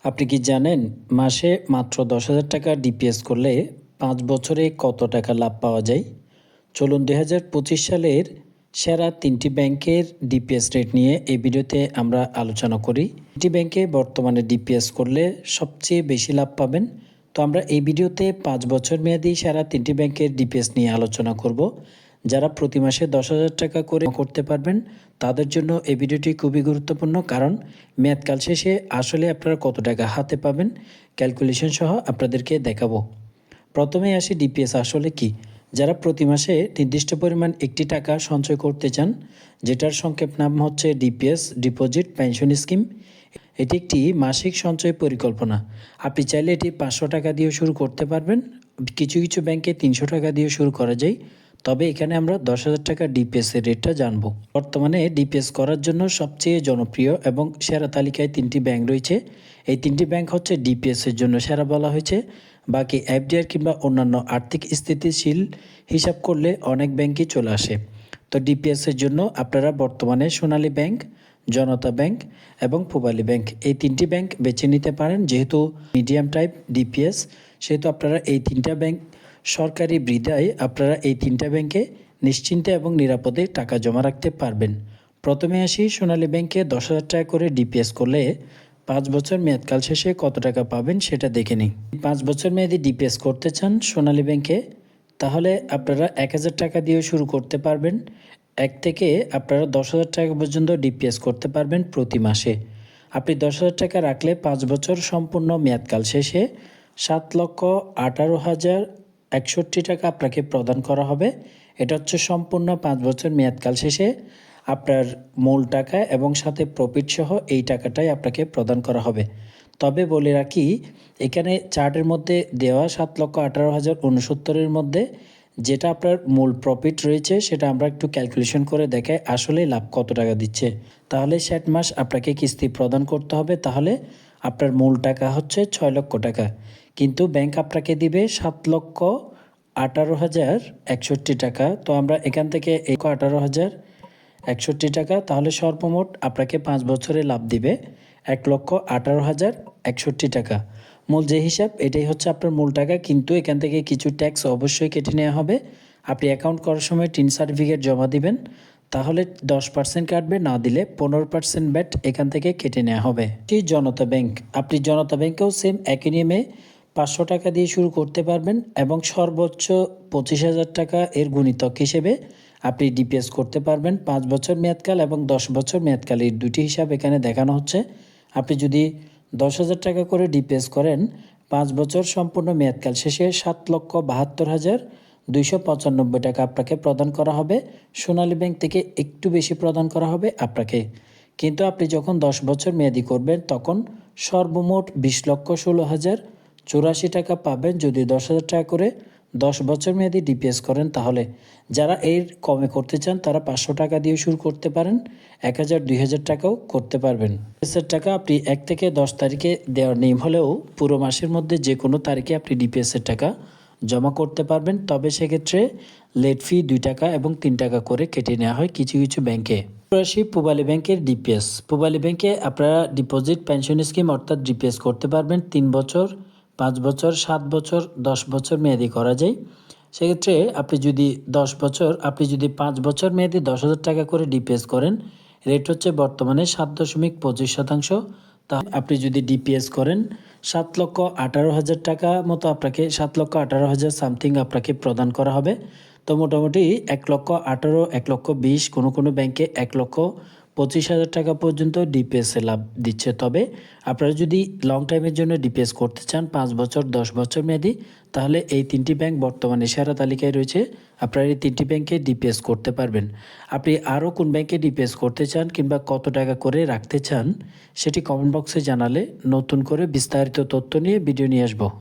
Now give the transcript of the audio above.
আপনি কি জানেন মাসে মাত্র ১০,০০০ টাকা ডিপিএস করলে ৫ বছরে কত টাকা লাভ পাওয়া যায়? চলুন ২০২৫ সালের সেরা ৩টি ব্যাংকের ডিপিএস রেট নিয়ে এই ভিডিওতে আমরা আলোচনা করি। ৩টি ব্যাংকে বর্তমানে ডিপিএস করলে সবচেয়ে বেশি লাভ পাবেন। তো আমরা এই ভিডিওতে ৫ বছর মেয়াদি সেরা ৩টি ব্যাংকের ডিপিএস নিয়ে আলোচনা করব। যারা প্রতি মাসে ১০,০০০ টাকা করে করতে পারবেন তাদের জন্য এই ভিডিওটি খুবই গুরুত্বপূর্ণ, কারণ মেয়াদকাল শেষে আসলে আপনারা কত টাকা হাতে পাবেন ক্যালকুলেশন সহ আপনাদেরকে দেখাবো। প্রথমে আসি ডিপিএস আসলে কি। যারা প্রতি মাসে নির্দিষ্ট পরিমাণ একটি টাকা সঞ্চয় করতে চান, যেটার সংক্ষেপ নাম হচ্ছে ডিপিএস, ডিপোজিট পেনশন স্কিম। এটি একটি মাসিক সঞ্চয় পরিকল্পনা। আপনি চাইলে এটি ৫০০ টাকা দিয়েও শুরু করতে পারবেন। কিছু কিছু ব্যাংকে ৩০০ টাকা দিয়ে শুরু করা যায়। তবে এখানে আমরা ১০,০০০ টাকা ডিপিএসের রেটটা জানবো। বর্তমানে ডিপিএস করার জন্য সবচেয়ে জনপ্রিয় এবং সেরা তালিকায় ৩টি ব্যাংক রয়েছে। এই 3টি ব্যাংক হচ্ছে ডিপিএসের জন্য সেরা বলা হয়েছে। বাকি এফডিআর কিংবা অন্যান্য আর্থিক স্থিতিশীল হিসাব করলে অনেক ব্যাংকই চলে আসে। তো ডিপিএসের জন্য আপনারা বর্তমানে সোনালী ব্যাংক, জনতা ব্যাংক এবং পূবালী ব্যাংক, এই 3টি ব্যাংক বেছে নিতে পারেন। যেহেতু মিডিয়াম টাইপ ডিপিএস, সেহেতু আপনারা এই 3টা ব্যাংক সরকারি বৃদ্ধায় আপনারা এই 3টা ব্যাংকে নিশ্চিন্তে এবং নিরাপদে টাকা জমা রাখতে পারবেন। প্রথমে আসি সোনালী ব্যাংকে ১০,০০০ টাকা করে ডিপিএস করলে ৫ বছর মেয়াদকাল শেষে কত টাকা পাবেন সেটা দেখে নিই। ৫ বছর মেয়াদি ডিপিএস করতে চান সোনালী ব্যাংকে, তাহলে আপনারা ১,০০০ টাকা দিয়েও শুরু করতে পারবেন। ১ থেকে আপনারা ১০,০০০ টাকা পর্যন্ত ডিপিএস করতে পারবেন প্রতি মাসে। আপনি ১০,০০০ টাকা রাখলে ৫ বছর সম্পূর্ণ মেয়াদকাল শেষে ৭,১৮,০৬১ টাকা আপনাকে প্রদান করা হবে। এটা হচ্ছে সম্পূর্ণ ৫ বছর মেয়াদকাল শেষে আপনার মূল টাকা এবং সাথে প্রফিট সহ এই টাকাটাই আপনাকে প্রদান করা হবে। তবে বলে রাখি, এখানে চার্টের মধ্যে দেওয়া ৭,১৮,০৬৯ মধ্যে যেটা আপনার মূল প্রফিট রয়েছে সেটা আমরা একটু ক্যালকুলেশন করে দেখাই আসলে লাভ কত টাকা দিচ্ছে। তাহলে ৬০ মাস আপনাকে কিস্তি প্রদান করতে হবে, তাহলে আপনার মূল টাকা হচ্ছে ৬ লক্ষ টাকা, কিন্তু ব্যাংক আপনাকে দিবে ৭,১৮,০৬১ টাকা। তো আমরা এখান থেকে ১,১৮,০৬১ টাকা, তাহলে সর্বমোট আপনাকে ৫ বছরে লাভ দিবে ১,১৮,০৬১ টাকা। মূল যে হিসাব এটাই হচ্ছে আপনার মূল টাকা, কিন্তু এখান থেকে কিছু ট্যাক্স অবশ্যই কেটে নেওয়া হবে। আপনি অ্যাকাউন্ট করার সময় টিন সার্টিফিকেট জমা দিবেন, তাহলে 10% কাটবে, না দিলে 15% ব্যাট এখান থেকে কেটে নেওয়া হবে। জনতা ব্যাংক, আপনি জনতা ব্যাংকেও সেম একই নিয়মে ৫০০ টাকা দিয়ে শুরু করতে পারবেন এবং সর্বোচ্চ ২৫,০০০ টাকা এর গুণিতক হিসেবে আপনি ডিপিএস করতে পারবেন। ৫ বছর মেয়াদকাল এবং ১০ বছর মেয়াদকাল, এই দুটি হিসাব এখানে দেখানো হচ্ছে। আপনি যদি ১০,০০০ টাকা করে ডিপিএস করেন, ৫ বছর সম্পূর্ণ মেয়াদকাল শেষে ৭,৭২,২৯৫ টাকা আপনাকে প্রদান করা হবে। সোনালী ব্যাংক থেকে একটু বেশি প্রদান করা হবে আপনাকে, কিন্তু আপনি যখন ১০ বছর মেয়াদি করবেন তখন সর্বমোট ২০,১৬,০৮৪ টাকা পাবেন যদি ১০,০০০ টাকা করে ১০ বছর মেয়াদি ডিপিএস করেন। তাহলে যারা এর কমে করতে চান তারা ৫০০ টাকা দিয়ে শুরু করতে পারেন, ১,০০০, ২,০০০ টাকাও করতে পারবেন। ডিপিএসের টাকা আপনি ১ থেকে ১০ তারিখে দেওয়ার নিয়ম হলেও পুরো মাসের মধ্যে যে কোনো তারিখে আপনি ডিপিএসের টাকা জমা করতে পারবেন। তবে সেক্ষেত্রে লেট ফি ২ টাকা এবং ৩ টাকা করে কেটে নেওয়া হয় কিছু কিছু ব্যাংকে। আসি পূবালী ব্যাংকের ডিপিএস। পূবালী ব্যাংকে আপনারা ডিপোজিট পেনশন স্কিম অর্থাৎ ডিপিএস করতে পারবেন ৩ বছর, ৫ বছর, ৭ বছর, ১০ বছর মেয়াদি করা যায়। সেক্ষেত্রে আপনি যদি ৫ বছর মেয়াদি ১০,০০০ টাকা করে ডিপিএস করেন, রেট হচ্ছে বর্তমানে ৭.২৫%। তা আপনি যদি ডিপিএস করেন ৭,১৮,০০০ টাকা মতো আপনাকে ৭,১৮,০০০ সামথিং আপনাকে প্রদান করা হবে। তো মোটামুটি ১,১৮,০০০, ১,২০,০০০, কোনো ব্যাংকে ১,২৫,০০০ টাকা পর্যন্ত ডিপিএসে লাভ দিচ্ছে। তবে আপনারা যদি লং টাইমের জন্য ডিপিএস করতে চান ৫ বছর, ১০ বছর মেয়াদি, তাহলে এই 3টি ব্যাংক বর্তমানে সেরা তালিকায় রয়েছে। আপনারা এই 3টি ব্যাংকে ডিপিএস করতে পারবেন। আপনি আরও কোন ব্যাংকে ডিপিএস করতে চান কিংবা কত টাকা করে রাখতে চান সেটি কমেন্ট বক্সে জানালে নতুন করে বিস্তারিত তথ্য নিয়ে ভিডিও নিয়ে আসবো।